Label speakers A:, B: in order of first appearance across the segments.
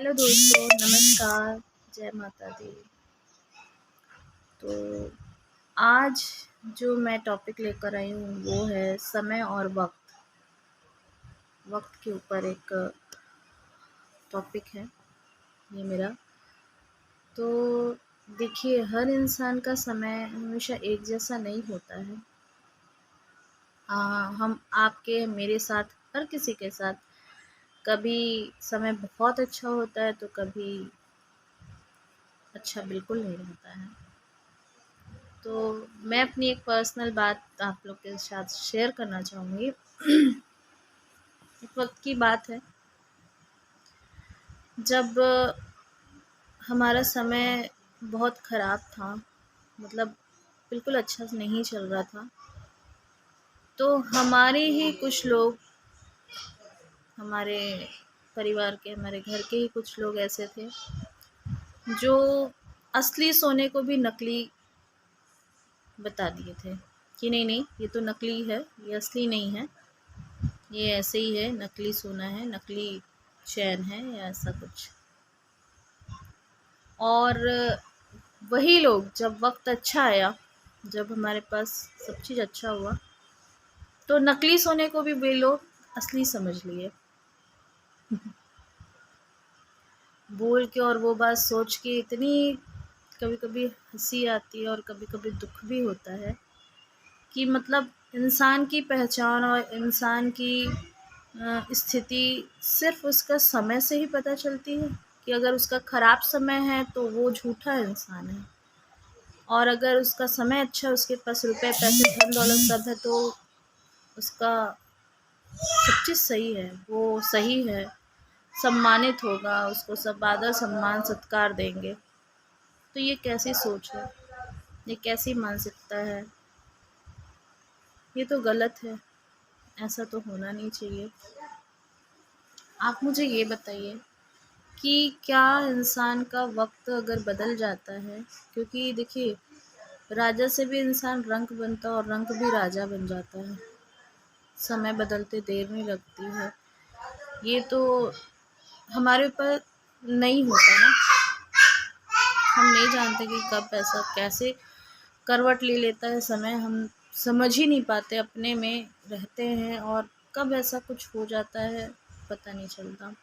A: Hello दोस्तों, नमस्कार, जय माता दी। तो आज जो मैं टॉपिक लेकर आई हूँ वो है समय और वक्त। वक्त के ऊपर एक टॉपिक है ये मेरा। तो देखिए, हर इंसान का समय हमेशा एक जैसा नहीं होता है। हम आपके मेरे साथ हर किसी के साथ कभी समय बहुत अच्छा होता है तो कभी अच्छा बिल्कुल नहीं होता है। तो मैं अपनी एक पर्सनल बात आप लोग के साथ शेयर करना चाहूँगी। एक वक्त की बात है जब हमारा समय बहुत ख़राब था, मतलब बिल्कुल अच्छा से नहीं चल रहा था। तो हमारे ही कुछ लोग, हमारे परिवार के, हमारे घर के ही कुछ लोग ऐसे थे जो असली सोने को भी नकली बता दिए थे कि नहीं नहीं, ये तो नकली है, ये असली नहीं है, ये ऐसे ही है, नकली सोना है, नकली चैन है या ऐसा कुछ। और वही लोग जब वक्त अच्छा आया, जब हमारे पास सब चीज़ अच्छा हुआ, तो नकली सोने को भी वे लोग असली समझ लिए। बोल के और वो बात सोच के इतनी कभी कभी हंसी आती है और कभी कभी दुख भी होता है कि मतलब इंसान की पहचान और इंसान की स्थिति सिर्फ उसका समय से ही पता चलती है कि अगर उसका ख़राब समय है तो वो झूठा इंसान है, और अगर उसका समय अच्छा है, उसके पास रुपए पैसे धन दौलत सब है, तो उसका सब चीज़ सही है, वो सही है, सम्मानित होगा, उसको सब आदर सम्मान सत्कार देंगे। तो ये कैसी सोच है, ये कैसी मानसिकता है, ये तो गलत है, ऐसा तो होना नहीं चाहिए। आप मुझे ये बताइए कि क्या इंसान का वक्त अगर बदल जाता है, क्योंकि देखिए, राजा से भी इंसान रंक बनता है और रंक भी राजा बन जाता है, समय बदलते देर नहीं लगती है। ये तो हमारे ऊपर नहीं होता ना, हम नहीं जानते कि कब ऐसा कैसे करवट ले लेता है समय, हम समझ ही नहीं पाते, अपने में रहते हैं और कब ऐसा कुछ हो जाता है पता नहीं चलता।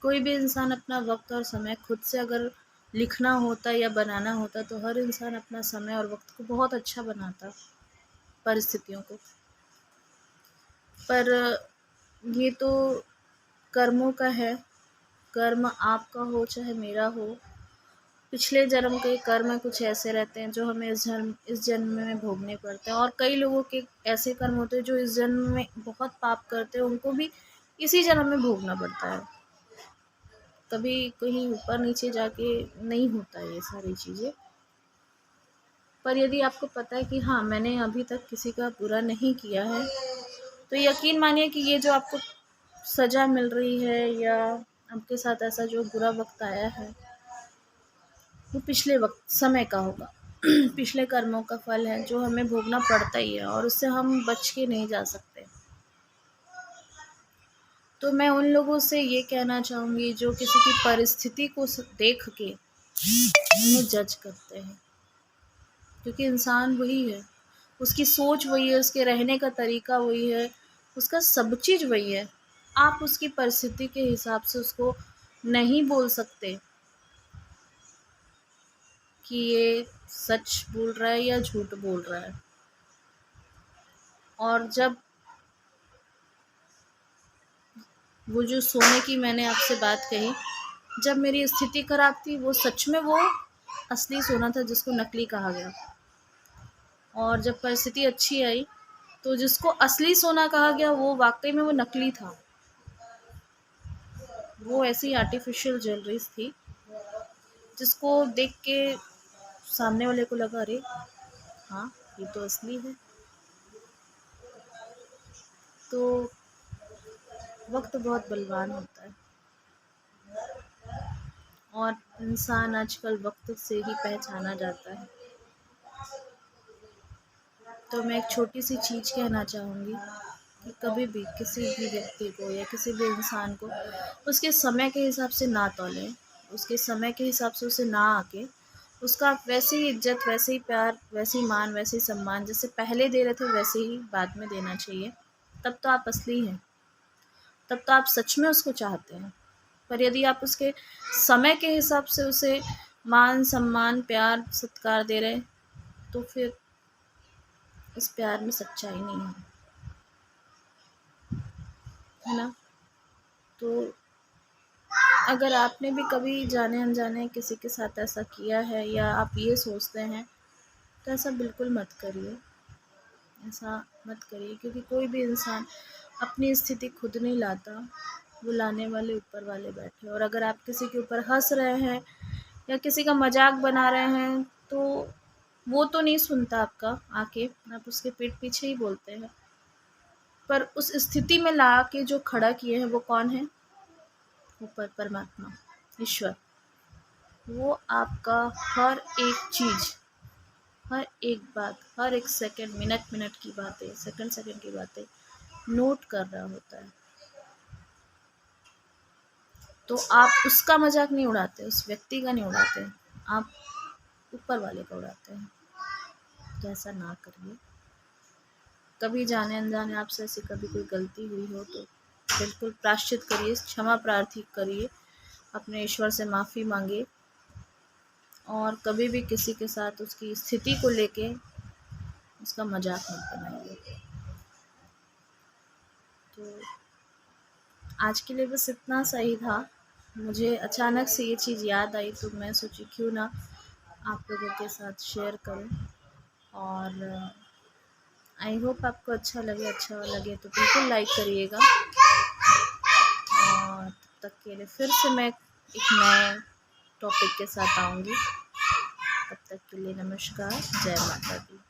A: कोई भी इंसान अपना वक्त और समय खुद से अगर लिखना होता या बनाना होता तो हर इंसान अपना समय और वक्त को बहुत अच्छा बनाता, परिस्थितियों को। पर ये तो कर्मों का है, कर्म आपका हो चाहे मेरा हो, पिछले जन्म के कर्म कुछ ऐसे रहते हैं जो हमें इस जन्म में भोगने पड़ते हैं, और कई लोगों के ऐसे कर्म होते हैं जो इस जन्म में बहुत पाप करते हैं, उनको भी इसी जन्म में भोगना पड़ता है। कभी कहीं ऊपर नीचे जाके नहीं होता ये सारी चीज़ें। पर यदि आपको पता है कि हाँ, मैंने अभी तक किसी का बुरा नहीं किया है, तो यकीन मानिए कि ये जो आपको सज़ा मिल रही है या आपके साथ ऐसा जो बुरा वक्त आया है, वो पिछले वक्त समय का होगा। पिछले कर्मों का फल है जो हमें भोगना पड़ता ही है और उससे हम बच के नहीं जा सकते। तो मैं उन लोगों से ये कहना चाहूँगी जो किसी की परिस्थिति को देख के उन्हें जज करते हैं, क्योंकि इंसान वही है, उसकी सोच वही है, उसके रहने का तरीका वही है, उसका सब चीज़ वही है। आप उसकी परिस्थिति के हिसाब से उसको नहीं बोल सकते कि ये सच बोल रहा है या झूठ बोल रहा है। और जब वो जो सोने की मैंने आपसे बात कही, जब मेरी स्थिति खराब थी, वो सच में वो असली सोना था जिसको नकली कहा गया, और जब परिस्थिति अच्छी आई तो जिसको असली सोना कहा गया वो वाकई में वो नकली था। वो ऐसी आर्टिफिशियल ज्वेलरीज थी जिसको देख के सामने वाले को लगा, अरे हाँ, ये तो असली है। तो वक्त बहुत बलवान होता है और इंसान आजकल वक्त से ही पहचाना जाता है। तो मैं एक छोटी सी चीज़ कहना चाहूँगी कि कभी भी किसी भी व्यक्ति को या किसी भी इंसान को उसके समय के हिसाब से ना तौलें, उसके समय के हिसाब से उसे ना आके उसका आप वैसे ही इज़्ज़त, वैसे ही प्यार, वैसे ही मान, वैसे ही सम्मान जैसे पहले दे रहे थे वैसे ही बाद में देना चाहिए। तब तो आप असली हैं, तब तो आप सच में उसको चाहते हैं। पर यदि आप उसके समय के हिसाब से उसे मान, सम्मान, प्यार, सत्कार दे रहे हैं, तो फिर उस प्यार में सच्चाई नहीं है ना? तो अगर आपने भी कभी जाने-अनजाने किसी के साथ ऐसा किया है या आप ये सोचते हैं, तो ऐसा बिल्कुल मत करिए। ऐसा मत करिए क्योंकि कोई भी इंसान अपनी स्थिति खुद नहीं लाता, वो लाने वाले ऊपर वाले बैठे। और अगर आप किसी के ऊपर हँस रहे हैं या किसी का मज़ाक बना रहे हैं, तो वो तो नहीं सुनता आपका आके, आप उसके पीठ पीछे ही बोलते हैं। पर उस स्थिति में ला के जो खड़ा किए हैं वो कौन है? ऊपर परमात्मा, ईश्वर। वो आपका हर एक चीज़, हर एक बात, हर एक सेकंड, मिनट-मिनट की बातें, सेकंड-सेकंड की बातें नोट कर रहा होता है। तो आप उसका मज़ाक नहीं उड़ाते, उस व्यक्ति का नहीं उड़ाते, आप ऊपर वाले का उड़ाते हैं। तो ऐसा ना करिए। कभी जाने-अनजाने आपसे ऐसी कभी कोई गलती हुई हो तो बिल्कुल प्रायश्चित करिए, क्षमा प्रार्थी करिए, अपने ईश्वर से माफ़ी माँगिए और कभी भी किसी के साथ उसकी स्थिति को लेके उसका मज़ाक मत बनाइए। तो आज के लिए बस इतना सही था। मुझे अचानक से ये चीज़ याद आई तो मैं सोची क्यों ना आप लोगों के साथ शेयर करूं। और आई होप आपको अच्छा लगे तो बिल्कुल लाइक करिएगा। और तब तक के लिए फिर से मैं एक नए टॉपिक के साथ आऊँगी। तब तक के लिए नमस्कार, जय माता दी।